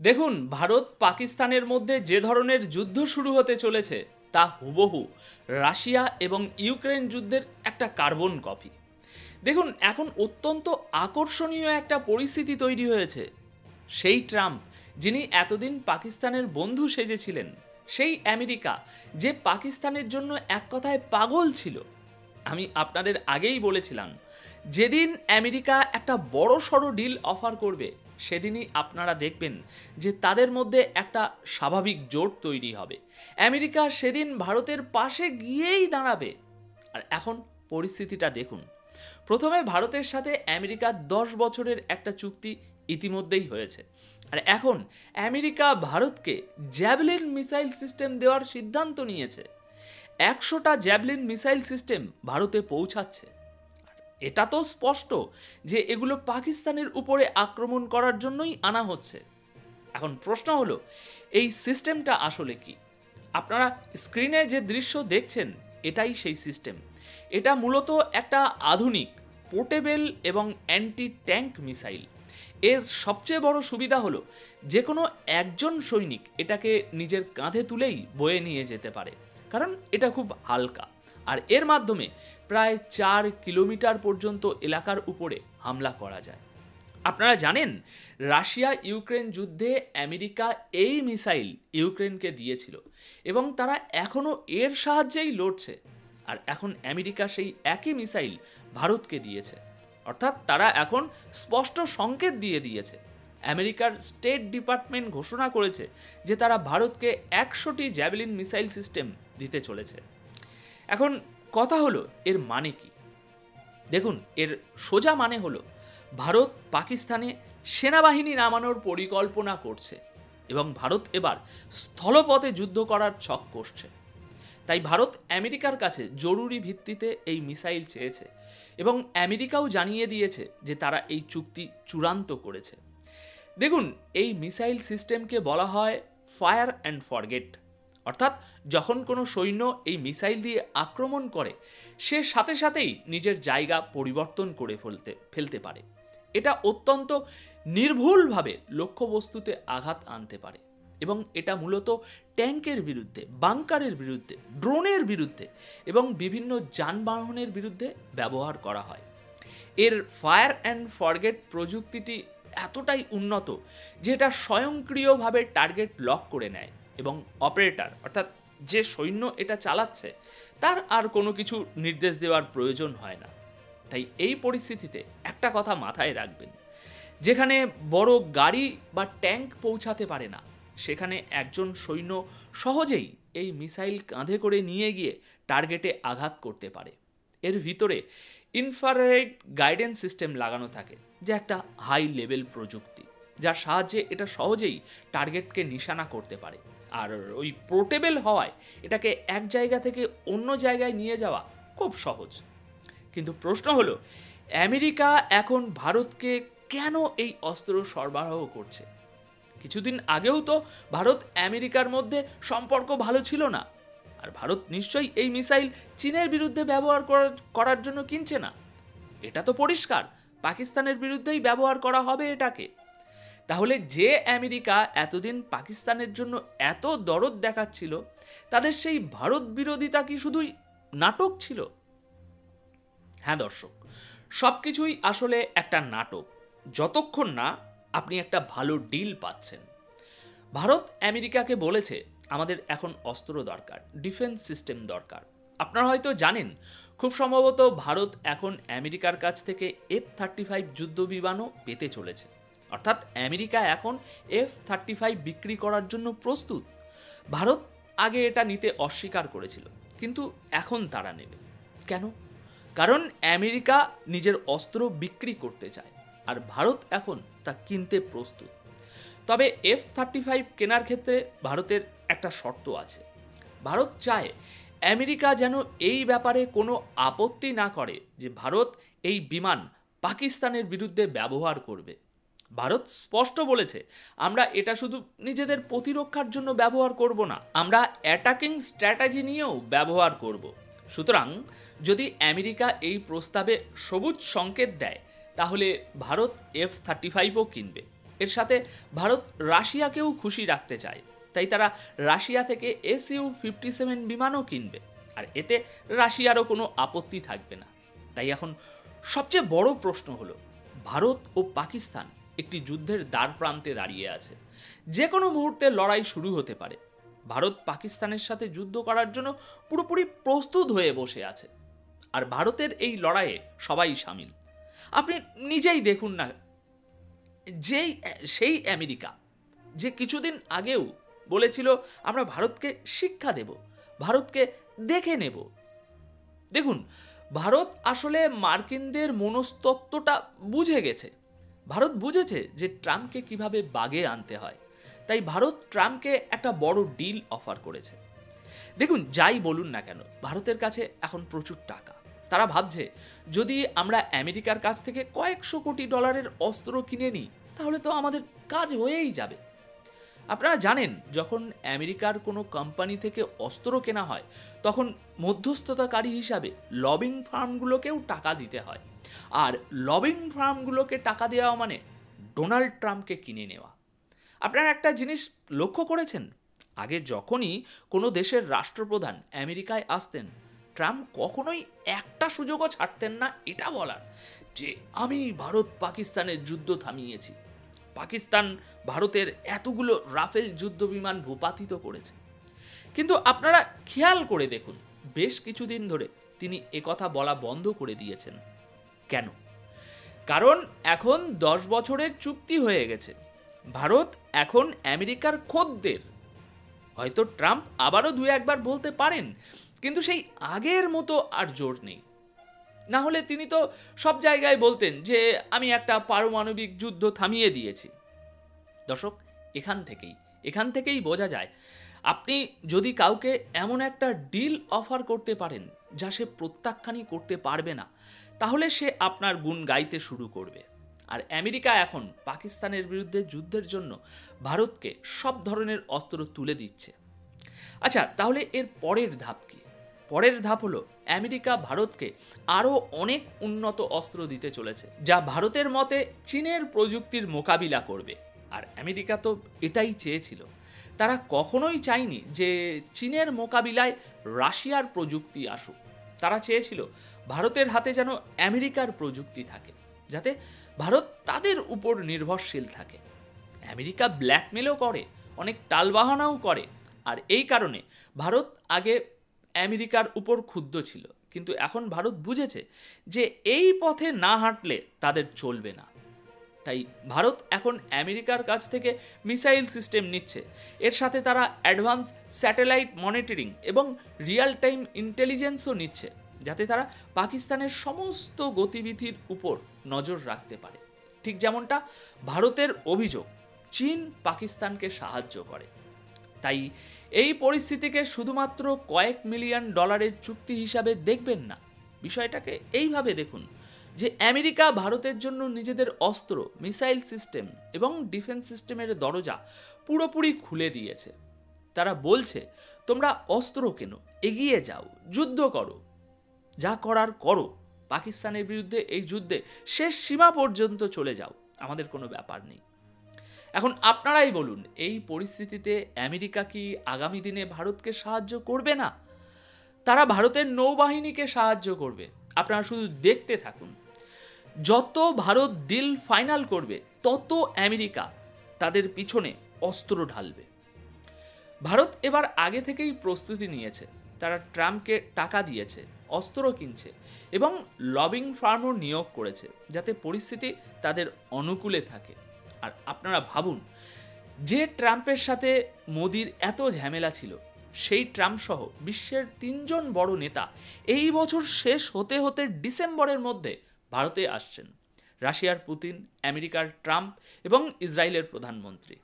দেখুন, ভারত পাকিস্তানের মধ্যে যে ধরনের যুদ্ধ শুরু হতে চলেছে তা হুবহু রাশিয়া এবং ইউক্রেন যুদ্ধের একটা কার্বন কপি। দেখুন, এখন অত্যন্ত আকর্ষণীয় একটা পরিস্থিতি তৈরি হয়েছে। সেই ট্রাম্প, যিনি এতদিন পাকিস্তানের বন্ধু সেজেছিলেন, সেই আমেরিকা, যে পাকিস্তানের জন্য এক কথায় পাগল ছিল। আমি আপনাদের আগেই বলেছিলাম, যেদিন আমেরিকা একটা বড় সড়ো ডিল অফার করবে, সেদিনই আপনারা দেখবেন যে তাদের মধ্যে একটা স্বাভাবিক জোট তৈরি হবে। আমেরিকা সেদিন ভারতের পাশে গিয়েই দাঁড়াবে। আর এখন পরিস্থিতিটা দেখুন। প্রথমে ভারতের সাথে আমেরিকার 10 বছরের একটা চুক্তি ইতিমধ্যেই হয়েছে। আর এখন আমেরিকা ভারতকে জ্যাভলিন মিসাইল সিস্টেম দেওয়ার সিদ্ধান্ত নিয়েছে। 100টা জ্যাভলিন মিসাইল সিস্টেম ভারতে পৌঁছাচ্ছে। এটা তো স্পষ্ট যে এগুলো পাকিস্তানের উপরে আক্রমণ করার জন্যই আনা হচ্ছে। এখন প্রশ্ন হলো, এই সিস্টেমটা আসলে কি? আপনারা স্ক্রিনে যে দৃশ্য দেখছেন, এটাই সেই সিস্টেম। এটা মূলত একটা আধুনিক, পোর্টেবল এবং অ্যান্টি ট্যাঙ্ক মিসাইল। এর সবচেয়ে বড় সুবিধা হলো, যে কোনো একজন সৈনিক এটাকে নিজের কাঁধে তুলেই বয়ে নিয়ে যেতে পারে, কারণ এটা খুব হালকা। আর এর মাধ্যমে প্রায় 4 কিলোমিটার পর্যন্ত এলাকার উপরে হামলা করা যায়। আপনারা জানেন, রাশিয়া ইউক্রেন যুদ্ধে আমেরিকা এই মিসাইল ইউক্রেনকে দিয়েছিল এবং তারা এখনও এর সাহায্যেই লড়ছে। আর এখন আমেরিকা সেই একই মিসাইল ভারতকে দিয়েছে। অর্থাৎ তারা এখন স্পষ্ট সংকেত দিয়ে দিয়েছে। আমেরিকার স্টেট ডিপার্টমেন্ট ঘোষণা করেছে যে তারা ভারতকে 100টি জ্যাভলিন মিসাইল সিস্টেম দিতে চলেছে। এখন কথা হলো, এর মানে কি? দেখুন, এর সোজা মানে হলো, ভারত পাকিস্তানে সেনাবাহিনী নামানোর পরিকল্পনা করছে এবং ভারত এবার স্থলপথে যুদ্ধ করার ছক কষছে। তাই ভারত আমেরিকার কাছে জরুরি ভিত্তিতে এই মিসাইল চেয়েছে এবং আমেরিকাও জানিয়ে দিয়েছে যে তারা এই চুক্তি চূড়ান্ত করেছে। দেখুন, এই মিসাইল সিস্টেমকে বলা হয় ফায়ার অ্যান্ড ফরগেট। অর্থাৎ যখন কোনো সৈন্য এই মিসাইল দিয়ে আক্রমণ করে, সে সাথে সাথেই নিজের জায়গা পরিবর্তন করে ফেলতে পারে। এটা অত্যন্ত নির্ভুলভাবে লক্ষ্যবস্তুতে আঘাত আনতে পারে এবং এটা মূলত ট্যাঙ্কের বিরুদ্ধে, বাংকারের বিরুদ্ধে, ড্রোনের বিরুদ্ধে এবং বিভিন্ন যানবাহনের বিরুদ্ধে ব্যবহার করা হয়। এর ফায়ার অ্যান্ড ফরগেট প্রযুক্তিটি এতটাই উন্নত যে এটা স্বয়ংক্রিয়ভাবে টার্গেট লক করে নেয় এবং অপারেটর, অর্থাৎ যে সৈন্য এটা চালাচ্ছে, তার আর কোনো কিছু নির্দেশ দেওয়ার প্রয়োজন হয় না। তাই এই পরিস্থিতিতে একটা কথা মাথায় রাখবেন, যেখানে বড় গাড়ি বা ট্যাঙ্ক পৌঁছাতে পারে না, সেখানে একজন সৈন্য সহজেই এই মিসাইল কাঁধে করে নিয়ে গিয়ে টার্গেটে আঘাত করতে পারে। এর ভিতরে ইনফ্রারেড গাইডেন্স সিস্টেম লাগানো থাকে, যা একটা হাই লেভেল প্রযুক্তি, যার সাহায্যে এটা সহজেই টার্গেটকে নিশানা করতে পারে। আর ওই পোর্টেবল হওয়ায় এটাকে এক জায়গা থেকে অন্য জায়গায় নিয়ে যাওয়া খুব সহজ। কিন্তু প্রশ্ন হলো, আমেরিকা এখন ভারতকে কেন এই অস্ত্র সরবরাহ করছে? কিছুদিন আগেও তো ভারত আমেরিকার মধ্যে সম্পর্ক ভালো ছিল না। আর ভারত নিশ্চয়ই এই মিসাইল চীনের বিরুদ্ধে ব্যবহার করার জন্য কিনছে না। এটা তো পরিষ্কার, পাকিস্তানের বিরুদ্ধেই ব্যবহার করা হবে এটাকে। তাহলে যে আমেরিকা এতদিন পাকিস্তানের জন্য এত দরদ দেখাচ্ছিল, তাদের সেই ভারত বিরোধিতা কি শুধুই নাটক ছিল? হ্যাঁ দর্শক, সব কিছুই আসলে একটা নাটক, যতক্ষণ না আপনি একটা ভালো ডিল পাচ্ছেন। ভারত আমেরিকাকে বলেছে, আমাদের এখন অস্ত্র দরকার, ডিফেন্স সিস্টেম দরকার। আপনারা হয়তো জানেন, খুব সম্ভবত ভারত এখন আমেরিকার কাছ থেকে F-35 যুদ্ধ বিমানও পেতে চলেছে। অর্থাৎ আমেরিকা এখন F-35 বিক্রি করার জন্য প্রস্তুত। ভারত আগে এটা নিতে অস্বীকার করেছিল, কিন্তু এখন তারা নেবে। কেন? কারণ আমেরিকা নিজের অস্ত্র বিক্রি করতে চায় আর ভারত এখন তা কিনতে প্রস্তুত। তবে F-35 কেনার ক্ষেত্রে ভারতের একটা শর্ত আছে। ভারত চায় আমেরিকা যেন এই ব্যাপারে কোনো আপত্তি না করে যে ভারত এই বিমান পাকিস্তানের বিরুদ্ধে ব্যবহার করবে। ভারত স্পষ্ট বলেছে, আমরা এটা শুধু নিজেদের প্রতিরক্ষার জন্য ব্যবহার করব না, আমরা অ্যাটাকিং স্ট্র্যাটেজি নিয়েও ব্যবহার করব। সুতরাং যদি আমেরিকা এই প্রস্তাবে সবুজ সংকেত দেয়, তাহলে ভারত F-35ও কিনবে। এর সাথে ভারত রাশিয়াকেও খুশি রাখতে চায়, তাই তারা রাশিয়া থেকে Su-57 বিমানও কিনবে, আর এতে রাশিয়ারও কোনো আপত্তি থাকবে না। তাই এখন সবচেয়ে বড় প্রশ্ন হলো, ভারত ও পাকিস্তান একটি যুদ্ধের দ্বার প্রান্তে দাঁড়িয়ে আছে। যে কোনো মুহূর্তে লড়াই শুরু হতে পারে। ভারত পাকিস্তানের সাথে যুদ্ধ করার জন্য পুরোপুরি প্রস্তুত হয়ে বসে আছে, আর ভারতের এই লড়াইয়ে সবাই সামিল। আপনি নিজেই দেখুন না, সেই আমেরিকা যে কিছুদিন আগেও বলেছিল আমরা ভারতকে শিক্ষা দেব, ভারতকে দেখে নেব। দেখুন, ভারত আসলে মার্কিনদের মনস্তত্ত্বটা বুঝে গেছে। ভারত বুঝেছে যে ট্রাম্পকে কিভাবে বাগে আনতে হয়, তাই ভারত ট্রাম্পকে একটা বড় ডিল অফার করেছে। দেখুন, যাই বলুন না কেন, ভারতের কাছে এখন প্রচুর টাকা। তারা ভাবছে যদি আমরা আমেরিকার কাছ থেকে কয়েকশো কোটি ডলারের অস্ত্র কিনে নিই, তাহলে তো আমাদের কাজ হয়েই যাবে। আপনারা জানেন, যখন আমেরিকার কোনো কোম্পানি থেকে অস্ত্র কেনা হয়, তখন মধ্যস্থতাকারী হিসাবে লবিং ফার্মগুলোকেও টাকা দিতে হয়। আর লবিং ফার্মগুলোকে টাকা দেওয়া মানে ডোনাল্ড ট্রাম্পকে কিনে নেওয়া। আপনারা একটা জিনিস লক্ষ্য করেছেন, আগে যখনই কোনো দেশের রাষ্ট্রপ্রধান আমেরিকায় আসতেন, ট্রাম্প কখনোই একটা সুযোগও ছাড়তেন না এটা বলার যে আমি ভারত পাকিস্তানের যুদ্ধ থামিয়েছি, পাকিস্তান ভারতের এতগুলো রাফেল যুদ্ধ বিমান ভূপাতিত করেছে। কিন্তু আপনারা খেয়াল করে দেখুন, বেশ কিছুদিন ধরে তিনি একথা বলা বন্ধ করে দিয়েছেন। কেন? কারণ এখন 10 বছরের চুক্তি হয়ে গেছে। ভারত এখন আমেরিকার খদ্দের। হয়তো ট্রাম্প আবারও 2-1বার বলতে পারেন, কিন্তু সেই আগের মতো আর জোর নেই। না হলে তিনি তো সব জায়গায় বলতেন যে আমি একটা পারমাণবিক যুদ্ধ থামিয়ে দিয়েছি। দর্শক, এখান থেকেই বোঝা যায়, আপনি যদি কাউকে এমন একটা ডিল অফার করতে পারেন যা সে প্রত্যাখ্যানই করতে পারবে না, তাহলে সে আপনার গুণ গাইতে শুরু করবে। আর আমেরিকা এখন পাকিস্তানের বিরুদ্ধে যুদ্ধের জন্য ভারতকে সব ধরনের অস্ত্র তুলে দিচ্ছে। আচ্ছা, তাহলে এর পরের ধাপ কি? পরের ধাপ হলো আমেরিকা ভারতকে আরও অনেক উন্নত অস্ত্র দিতে চলেছে, যা ভারতের মতে চীনের প্রযুক্তির মোকাবিলা করবে। আর আমেরিকা তো এটাই চেয়েছিল। তারা কখনোই চায়নি যে চীনের মোকাবিলায় রাশিয়ার প্রযুক্তি আসুক। তারা চেয়েছিল ভারতের হাতে যেন আমেরিকার প্রযুক্তি থাকে, যাতে ভারত তাদের উপর নির্ভরশীল থাকে। আমেরিকা ব্ল্যাকমেলও করে, অনেক টালবাহানাও করে, আর এই কারণে ভারত আগে আমেরিকার উপর ক্ষুব্ধ ছিল। কিন্তু এখন ভারত বুঝেছে যে এই পথে না হাঁটলে তাদের চলবে না। তাই ভারত এখন আমেরিকার কাছ থেকে মিসাইল সিস্টেম নিচ্ছে। এর সাথে তারা অ্যাডভান্স স্যাটেলাইট মনিটরিং এবং রিয়েল টাইম ইন্টেলিজেন্সও নিচ্ছে, যাতে তারা পাকিস্তানের সমস্ত গতিবিধির উপর নজর রাখতে পারে। ঠিক যেমনটা ভারতের অভিযোগ, চীন পাকিস্তানকে সাহায্য করে। তাই এই পরিস্থিতিকে শুধুমাত্র কয়েক মিলিয়ন ডলারের চুক্তি হিসাবে দেখবেন না। বিষয়টাকে এইভাবে দেখুন যে আমেরিকা ভারতের জন্য নিজেদের অস্ত্র, মিসাইল সিস্টেম এবং ডিফেন্স সিস্টেমের দরজা পুরোপুরি খুলে দিয়েছে। তারা বলছে, তোমরা অস্ত্র কেনো, এগিয়ে যাও, যুদ্ধ করো, যা করার করো, পাকিস্তানের বিরুদ্ধে এই যুদ্ধে শেষ সীমা পর্যন্ত চলে যাও, আমাদের কোনো ব্যাপার নেই। এখন আপনারাই বলুন, এই পরিস্থিতিতে আমেরিকা কি আগামী দিনে ভারতকে সাহায্য করবে না? তারা ভারতের নৌবাহিনীকে সাহায্য করবে। আপনারা শুধু দেখতে থাকুন। যত ভারত ডিল ফাইনাল করবে, তত আমেরিকা তাদের পিছনে অস্ত্র ঢালবে। ভারত এবার আগে থেকেই প্রস্তুতি নিয়েছে। তারা ট্রাম্পকে টাকা দিয়েছে, অস্ত্র কিনছে এবং লবিং ফার্মও নিয়োগ করেছে, যাতে পরিস্থিতি তাদের অনুকূলে থাকে। আর আপনারা ভাবুন, যে ট্রাম্পের সাথে মোদির এত ঝামেলা ছিল, সেই ট্রাম্প সহ বিশ্বের 3জন বড় নেতা এই বছর শেষ হতে হতে ডিসেম্বরের মধ্যে ভারতে আসছেন। রাশিয়ার পুতিন, আমেরিকার ট্রাম্প এবং ইসরায়েলের প্রধানমন্ত্রী।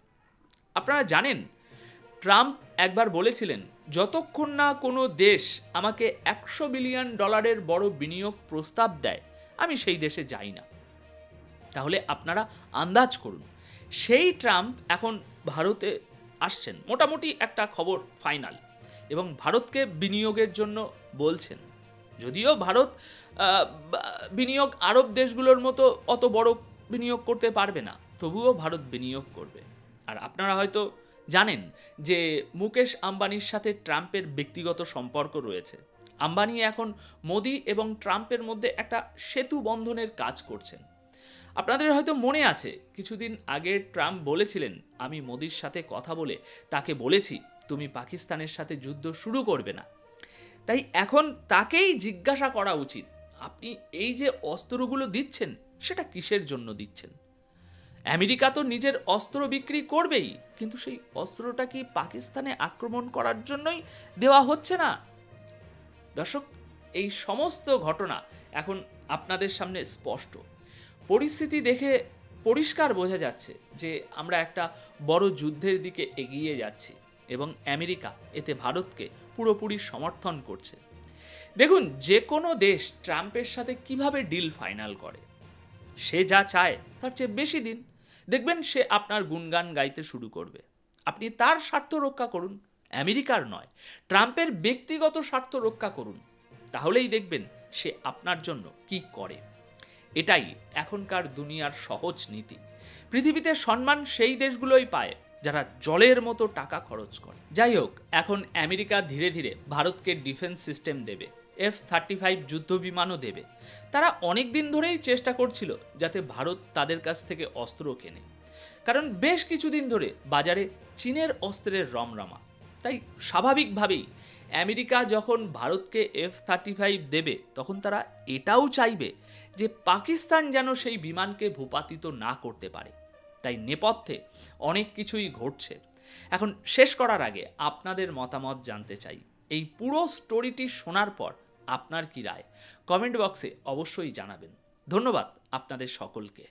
আপনারা জানেন, ট্রাম্প একবার বলেছিলেন, যতক্ষণ না কোনো দেশ আমাকে $100 বিলিয়ন বড় বিনিয়োগ প্রস্তাব দেয়, আমি সেই দেশে যাই না। তাহলে আপনারা আন্দাজ করুন, সেই ট্রাম্প এখন ভারতে আসছেন, মোটামুটি একটা খবর ফাইনাল, এবং ভারতকে বিনিয়োগের জন্য বলছেন। যদিও ভারত বিনিয়োগ আরব দেশগুলোর মতো অত বড় বিনিয়োগ করতে পারবে না, তবুও ভারত বিনিয়োগ করবে। আর আপনারা হয়তো জানেন যে মুকেশ আম্বানির সাথে ট্রাম্পের ব্যক্তিগত সম্পর্ক রয়েছে। আম্বানি এখন মোদি এবং ট্রাম্পের মধ্যে একটা সেতু বন্ধনের কাজ করছেন। আপনাদের হয়তো মনে আছে কিছুদিন আগে ট্রাম্প বলেছিলেন, আমি মোদির সাথে কথা বলে তাকে বলেছি তুমি পাকিস্তানের সাথে যুদ্ধ শুরু করবে না। তাই এখন তাকেই জিজ্ঞাসা করা উচিত, আপনি এই যে অস্ত্রগুলো দিচ্ছেন সেটা কিসের জন্য দিচ্ছেন? আমেরিকা তো নিজের অস্ত্র বিক্রি করবেই, কিন্তু সেই অস্ত্রটা কি পাকিস্তানে আক্রমণ করার জন্যই দেওয়া হচ্ছে না? দর্শক, এই সমস্ত ঘটনা এখন আপনাদের সামনে স্পষ্ট। পরিস্থিতি দেখে পরিষ্কার বোঝা যাচ্ছে যে আমরা একটা বড় যুদ্ধের দিকে এগিয়ে যাচ্ছি এবং আমেরিকা এতে ভারতকে পুরোপুরি সমর্থন করছে। দেখুন, যে কোনো দেশ ট্রাম্পের সাথে কিভাবে ডিল ফাইনাল করে, সে যা চায় তার চেয়ে বেশি দিন, দেখবেন সে আপনার গুণগান গাইতে শুরু করবে। আপনি তার স্বার্থ রক্ষা করুন, আমেরিকার নয়, ট্রাম্পের ব্যক্তিগত স্বার্থ রক্ষা করুন, তাহলেই দেখবেন সে আপনার জন্য কি করে। এটাই এখনকার দুনিয়ার সহজ নীতি। পৃথিবীতে সম্মান সেই দেশগুলোই পায় যারা জলের মতো টাকা খরচ করে। যাই হোক, এখন আমেরিকা ধীরে ধীরে ভারতকে ডিফেন্স সিস্টেম দেবে, F-35 যুদ্ধ বিমানও দেবে। তারা অনেক দিন ধরেই চেষ্টা করছিল যাতে ভারত তাদের কাছ থেকে অস্ত্র কেনে, কারণ বেশ কিছুদিন ধরে বাজারে চীনের অস্ত্রের রমরমা। তাই স্বাভাবিকভাবেই আমেরিকা যখন ভারতকে F-35 দেবে তখন তারা এটাও চাইবে যে পাকিস্তান যেন সেই বিমানকে ভূপাতিত না করতে পারে। তাই নেপথ্যে অনেক কিছুই ঘটছে। এখন শেষ করার আগে আপনাদের মতামত জানতে চাই। এই পুরো স্টোরিটি শোনার পর আপনার কি রায়, কমেন্ট বক্সে অবশ্যই জানাবেন। ধন্যবাদ আপনাদের সকলকে।